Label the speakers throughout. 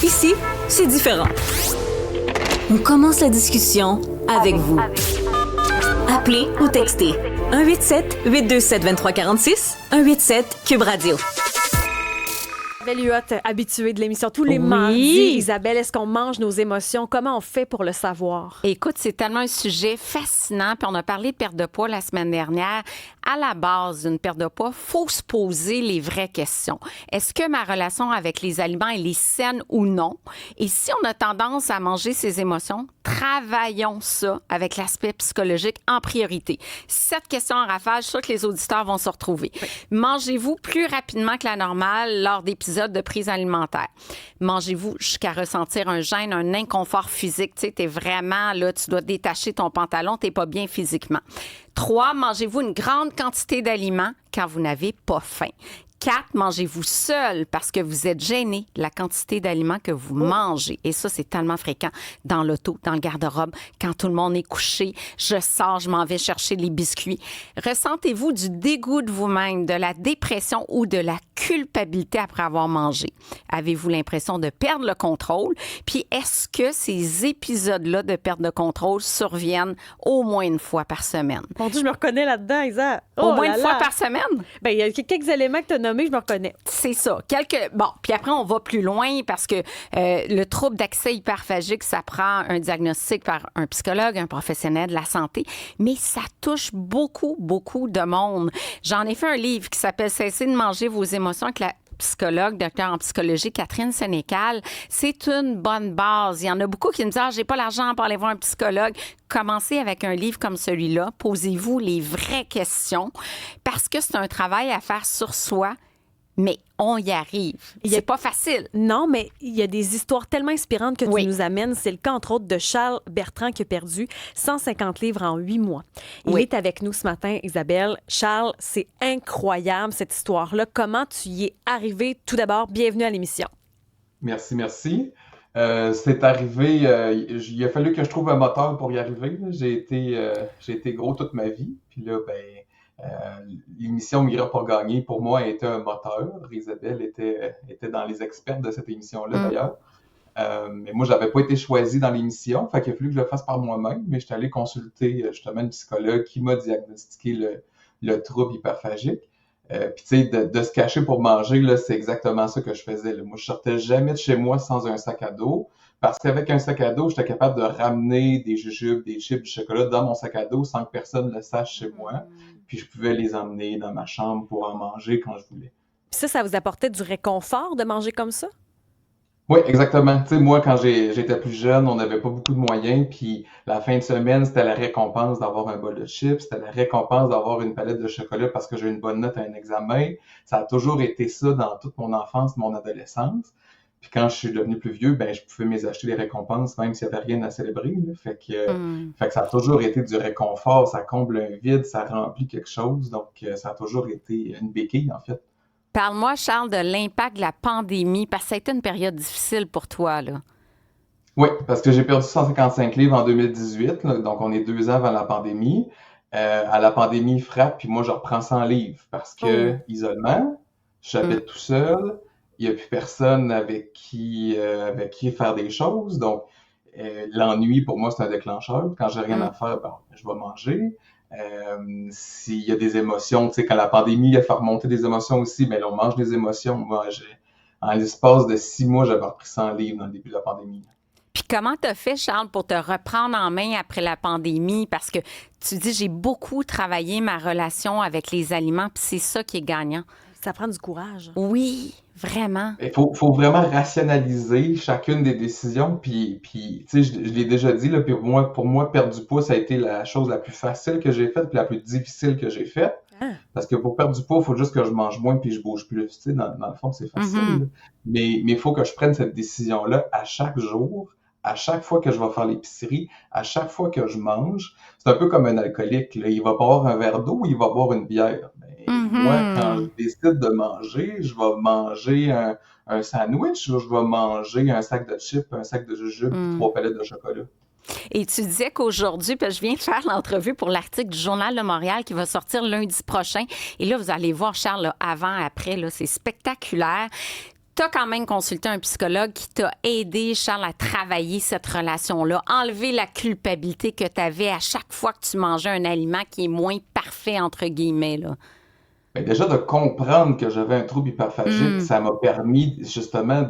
Speaker 1: Ici, c'est différent. On commence la discussion avec vous. Appelez ou textez 187-827-2346, 187-Cube Radio.
Speaker 2: Isabelle Huot, habituée de l'émission tous les mardis. Isabelle, est-ce qu'on mange nos émotions? Comment on fait pour le savoir?
Speaker 3: Écoute, c'est tellement un sujet fascinant. Puis on a parlé de perte de poids la semaine dernière. À la base d'une perte de poids, il faut se poser les vraies questions. Est-ce que ma relation avec les aliments, elle est saine ou non? Et si on a tendance à manger ses émotions, travaillons ça avec l'aspect psychologique en priorité. 7 questions en rafale, je suis sûre que les auditeurs vont se retrouver. Oui. Mangez-vous plus rapidement que la normale lors d'épisodes de prise alimentaire? Mangez-vous jusqu'à ressentir un gêne, un inconfort physique? Tu sais, t'es vraiment là, tu dois détacher ton pantalon, t'es pas bien physiquement. 3, mangez-vous une grande quantité d'aliments quand vous n'avez pas faim. 4, mangez-vous seul parce que vous êtes gêné de la quantité d'aliments que vous mangez. Et ça, c'est tellement fréquent dans l'auto, dans le garde-robe, quand tout le monde est couché. Je sors, je m'en vais chercher les biscuits. Ressentez-vous du dégoût de vous-même, de la dépression ou de la culpabilité après avoir mangé? Avez-vous l'impression de perdre le contrôle? Puis est-ce que ces épisodes-là de perte de contrôle surviennent au moins une fois par semaine?
Speaker 2: Mon Dieu, je me reconnais là-dedans, Isa.
Speaker 3: Au moins une fois par semaine?
Speaker 2: Bien, il y a quelques éléments que tu as nommés, je me reconnais.
Speaker 3: C'est ça. Bon, puis après, on va plus loin parce que le trouble d'accès hyperphagique, ça prend un diagnostic par un psychologue, un professionnel de la santé, mais ça touche beaucoup, beaucoup de monde. J'en ai fait un livre qui s'appelle « Cessez de manger vos émotions » avec la psychologue, docteur en psychologie, Catherine Sénécal. C'est une bonne base. Il y en a beaucoup qui me disent « Ah, j'ai pas l'argent pour aller voir un psychologue ». Commencez avec un livre comme celui-là. Posez-vous les vraies questions parce que c'est un travail à faire sur soi. Mais on y arrive. C'est pas facile.
Speaker 2: Non, mais il y a des histoires tellement inspirantes que tu nous amènes. C'est le cas, entre autres, de Charles Bertrand qui a perdu 150 livres en 8 mois. Il est avec nous ce matin, Isabelle. Charles, c'est incroyable, cette histoire-là. Comment tu y es arrivé? Tout d'abord, bienvenue à l'émission.
Speaker 4: Merci. C'est arrivé, il a fallu que je trouve un moteur pour y arriver. J'ai été gros toute ma vie. Puis là, l'émission Mira pour gagner, pour moi, était un moteur. Isabelle était dans les experts de cette émission-là, d'ailleurs. Mais moi, j'avais pas été choisi dans l'émission, fait qu'il a fallu que je le fasse par moi-même. Mais j'étais allé consulter justement une psychologue qui m'a diagnostiqué le trouble hyperphagique. Puis tu sais, de se cacher pour manger, là, c'est exactement ça que je faisais. Là. Moi, je sortais jamais de chez moi sans un sac à dos. Parce qu'avec un sac à dos, j'étais capable de ramener des jujubes, des chips, du chocolat dans mon sac à dos sans que personne le sache chez moi. Puis je pouvais les emmener dans ma chambre pour en manger quand je voulais.
Speaker 2: Puis ça vous apportait du réconfort de manger comme ça?
Speaker 4: Oui, exactement. Tu sais, moi, quand j'étais plus jeune, on n'avait pas beaucoup de moyens. Puis la fin de semaine, c'était la récompense d'avoir un bol de chips. C'était la récompense d'avoir une palette de chocolat parce que j'ai eu une bonne note à un examen. Ça a toujours été ça dans toute mon enfance, mon adolescence. Puis quand je suis devenu plus vieux, je pouvais m'acheter les récompenses, même s'il n'y avait rien à célébrer. Là. Fait que ça a toujours été du réconfort, ça comble un vide, ça remplit quelque chose. Donc, ça a toujours été une béquille, en fait.
Speaker 3: Parle-moi, Charles, de l'impact de la pandémie, parce que ça a été une période difficile pour toi, là.
Speaker 4: Oui, parce que j'ai perdu 155 livres en 2018, là, donc on est 2 ans avant la pandémie. À la pandémie frappe, puis moi, je reprends 100 livres parce que isolement, j'habite tout seul. Il n'y a plus personne avec qui faire des choses. Donc, l'ennui, pour moi, c'est un déclencheur. Quand j'ai rien à faire, je vais manger. S'il y a des émotions, tu sais, quand la pandémie a fait remonter des émotions aussi, là, on mange des émotions. Moi, en l'espace de 6 mois, j'avais repris 100 livres dans le début de la pandémie.
Speaker 3: Puis comment t'as fait, Charles, pour te reprendre en main après la pandémie? Parce que tu dis, j'ai beaucoup travaillé ma relation avec les aliments, puis c'est ça qui est gagnant.
Speaker 2: Ça prend du courage.
Speaker 3: Oui, vraiment.
Speaker 4: Il faut vraiment rationaliser chacune des décisions. Puis tu sais, je l'ai déjà dit, là, puis pour moi, perdre du poids, ça a été la chose la plus facile que j'ai faite puis la plus difficile que j'ai faite. Parce que pour perdre du poids, il faut juste que je mange moins puis je bouge plus. Tu sais, dans le fond, c'est facile. Mais il faut que je prenne cette décision-là à chaque jour, à chaque fois que je vais faire l'épicerie, à chaque fois que je mange. C'est un peu comme un alcoolique. Là. Il va boire un verre d'eau ou il va boire une bière. Moi, quand je décide de manger, je vais manger un sandwich ou je vais manger un sac de chips, un sac de jujubes, 3 palettes de chocolat.
Speaker 3: Et tu disais qu'aujourd'hui, parce que je viens de faire l'entrevue pour l'article du Journal de Montréal qui va sortir lundi prochain. Et là, vous allez voir, Charles, là, avant, après, là, c'est spectaculaire. tu as quand même consulté un psychologue qui t'a aidé, Charles, à travailler cette relation-là, enlever la culpabilité que tu avais à chaque fois que tu mangeais un aliment qui est moins parfait, entre guillemets, là.
Speaker 4: Ben, déjà, de comprendre que j'avais un trouble hyperphagique, ça m'a permis justement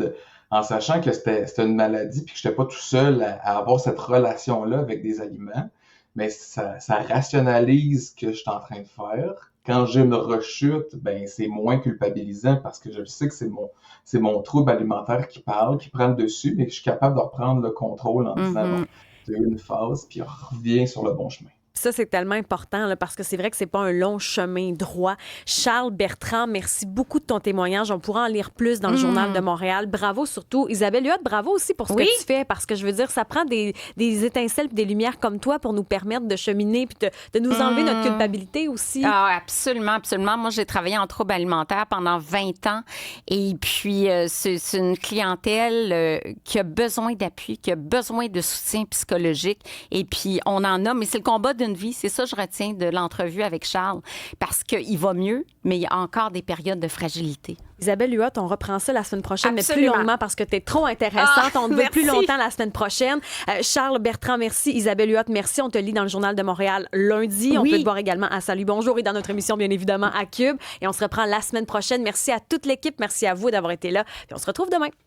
Speaker 4: en sachant que c'était une maladie puis que je n'étais pas tout seul à avoir cette relation-là avec des aliments, mais ça rationalise ce que je suis en train de faire. Quand j'ai une rechute, ben c'est moins culpabilisant parce que je sais que c'est mon trouble alimentaire qui parle, qui prend le dessus, mais que je suis capable de reprendre le contrôle en disant, bon, j'ai eu une phase, puis on revient sur le bon chemin.
Speaker 2: Ça, c'est tellement important là, parce que c'est vrai que c'est pas un long chemin droit. Charles Bertrand, merci beaucoup de ton témoignage. On pourra en lire plus dans le Journal de Montréal. Bravo surtout. Isabelle Huot, bravo aussi pour ce que tu fais parce que je veux dire, ça prend des étincelles et des lumières comme toi pour nous permettre de cheminer puis de nous enlever notre culpabilité aussi.
Speaker 3: Ah, absolument, absolument. Moi, j'ai travaillé en troubles alimentaires pendant 20 ans et puis c'est une clientèle qui a besoin d'appui, qui a besoin de soutien psychologique et puis on en a, mais c'est le combat d'une vie. C'est ça que je retiens de l'entrevue avec Charles. Parce qu'il va mieux, mais il y a encore des périodes de fragilité.
Speaker 2: Isabelle Huot, on reprend ça la semaine prochaine,
Speaker 3: Absolument.
Speaker 2: mais plus longuement parce que tu es trop intéressante. On te veut plus longtemps la semaine prochaine. Charles Bertrand, merci. Isabelle Huot, merci. On te lit dans le Journal de Montréal lundi. On peut te voir également à Salut Bonjour et dans notre émission, bien évidemment, à Cube. Et on se reprend la semaine prochaine. Merci à toute l'équipe. Merci à vous d'avoir été là. Puis on se retrouve demain.